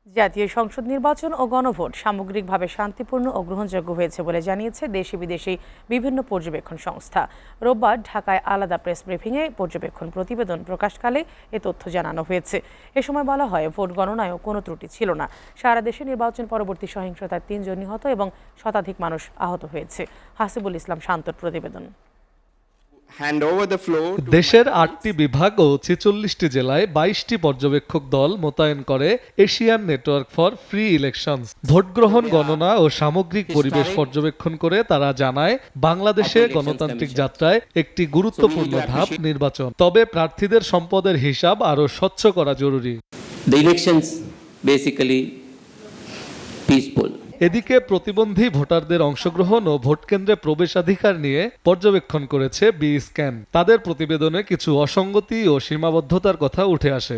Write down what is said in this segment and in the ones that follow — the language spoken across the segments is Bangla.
জাতীয় সংসদ নির্বাচন ও গণভোট সামগ্রিকভাবে শান্তিপূর্ণ ও গ্রহণযোগ্য হয়েছে বলে জানিয়েছে দেশি বিদেশি বিভিন্ন পর্যবেক্ষণ সংস্থা। রোববার ঢাকায় আলাদা প্রেস ব্রিফিংয়ে পর্যবেক্ষণ প্রতিবেদন প্রকাশকালে এ তথ্য জানানো হয়েছে। এ সময় বলা হয়, ভোট গণনায়ও কোনো ত্রুটি ছিল না। সারা দেশে নির্বাচন পরবর্তী সহিংসতায় ৩ জন নিহত এবং শতাধিক মানুষ আহত হয়েছে। হাসিবুল ইসলাম শান্তর প্রতিবেদন। দেশের ৮টি বিভাগ ও ৪৬টি জেলায় ২২টি পর্যবেক্ষক দল মোতায়েন করে Asian network for free elections. Vote গ্রহণ, গণনা ও সামগ্রিক পরিবেশ পর্যবেক্ষণ করে তারা জানায়, বাংলাদেশে গণতান্ত্রিক যাত্রায় একটি গুরুত্বপূর্ণ ধাপ নির্বাচন। তবে প্রার্থীদের সম্পদের হিসাব আরও স্বচ্ছ করা জরুরি। এদিকে প্রতিবন্ধী ভোটারদের অংশগ্রহণ ও ভোটকেন্দ্রে প্রবেশাধিকার নিয়ে পর্যবেক্ষণ করেছে বি-স্ক্যান। তাদের প্রতিবেদনে কিছু অসঙ্গতি ও সীমাবদ্ধতার কথা উঠে আসে।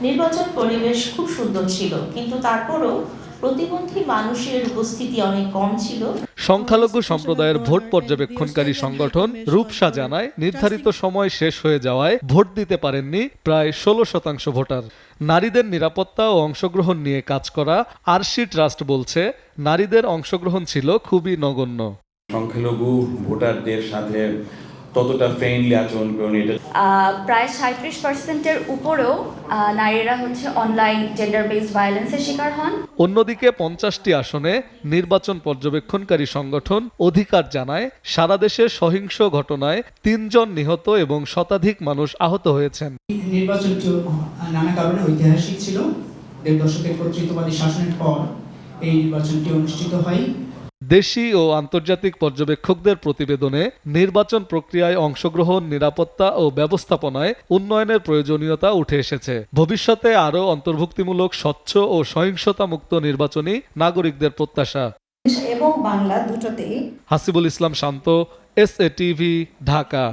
নির্বাচন পরিবেশ খুব সুন্দর ছিল, কিন্তু তারপরও প্রতিবন্ধী মানুষের উপস্থিতি অনেক কম ছিল। সংখ্যালঘু সম্প্রদায়ের ভোট পর্যবেক্ষণকারী সংগঠন রূপসা জানায়, নির্ধারিত সময় শেষ হয়ে যাওয়ায় ভোট দিতে পারেননি প্রায় 16% ভোটার। নারীদের নিরাপত্তা ও অংশগ্রহণ নিয়ে কাজ করা আরশি ট্রাস্ট বলছে, নারীদের অংশগ্রহণ ছিল খুবই নগণ্য। সংখ্যালঘু ভোটারদের সাথে ততটা ফ্রেন্ডলি আচরণ করেন। এটা প্রায় 37%-এর উপরেও নারীরা অনলাইন জেন্ডার বেসড ভায়োলেন্সের শিকার হন। অন্যদিকে 50টি আসনে নির্বাচন পর্যবেক্ষণকারী সংগঠন অধিকার জানায়, সারা দেশে সহিংস ঘটনায় 3 জন নিহত এবং শতাধিক মানুষ আহত হয়েছেন। নির্বাচনটি নানা কারণে ঐতিহাসিক ছিল। 1.5 দশকের কর্তৃত্ববাদী শাসনের পর এই নির্বাচনটি অনুষ্ঠিত হয়। দেশি ও আন্তর্জাতিক পর্যবেক্ষকদের প্রতিবেদনে নির্বাচন প্রক্রিয়ায় অংশগ্রহণ, নিরাপত্তা ও ব্যবস্থাপনায় উন্নয়নের প্রয়োজনীয়তা উঠে এসেছে। ভবিষ্যতে আরও অন্তর্ভুক্তিমূলক, স্বচ্ছ ও সহিংসতামুক্ত নির্বাচনই নাগরিকদের প্রত্যাশা। এবং বাংলা দুটোতেই। হাসিবুল ইসলাম শান্ত, SA TV, ঢাকা।